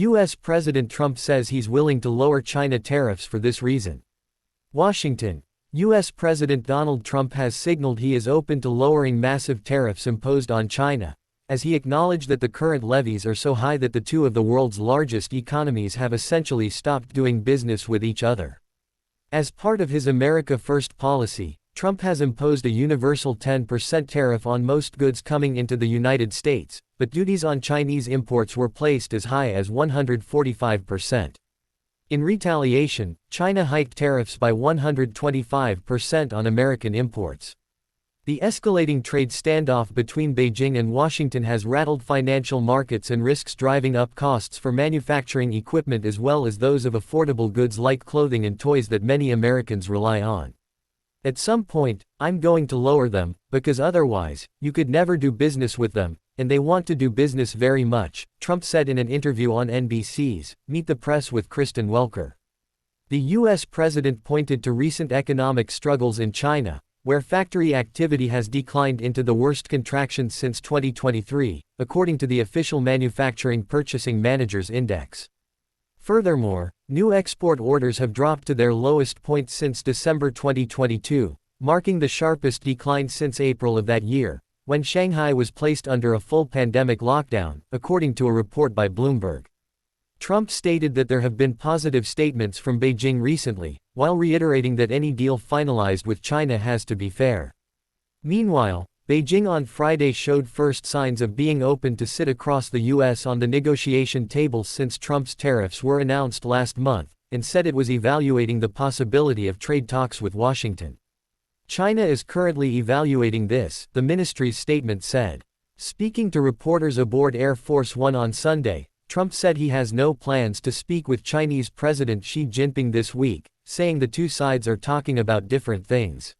U.S. President Trump says he's willing to lower China tariffs for this reason. Washington. U.S. President Donald Trump has signaled he is open to lowering massive tariffs imposed on China, as he acknowledged that the current levies are so high that the two of the world's largest economies have essentially stopped doing business with each other. As part of his America First policy, Trump has imposed a universal 10% tariff on most goods coming into the United States, but duties on Chinese imports were placed as high as 145%. In retaliation, China hiked tariffs by 125% on American imports. The escalating trade standoff between Beijing and Washington has rattled financial markets and risks driving up costs for manufacturing equipment as well as those of affordable goods like clothing and toys that many Americans rely on. At some point, I'm going to lower them, because otherwise, you could never do business with them, and they want to do business very much, Trump said in an interview on NBC's Meet the Press with Kristen Welker. The U.S. president pointed to recent economic struggles in China, where factory activity has declined into the worst contraction since 2023, according to the official Manufacturing Purchasing Managers Index. Furthermore, new export orders have dropped to their lowest point since December 2022, marking the sharpest decline since April of that year, when Shanghai was placed under a full pandemic lockdown, according to a report by Bloomberg. Trump stated that there have been positive statements from Beijing recently, while reiterating that any deal finalized with China has to be fair. Meanwhile, Beijing on Friday showed first signs of being open to sit across the U.S. on the negotiation table since Trump's tariffs were announced last month, and said it was evaluating the possibility of trade talks with Washington. China is currently evaluating this, the ministry's statement said. Speaking to reporters aboard Air Force One on Sunday, Trump said he has no plans to speak with Chinese President Xi Jinping this week, saying the two sides are talking about different things.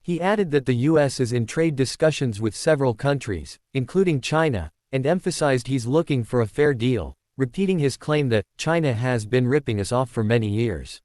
He added that the U.S. is in trade discussions with several countries, including China, and emphasized he's looking for a fair deal, repeating his claim that China has been ripping us off for many years.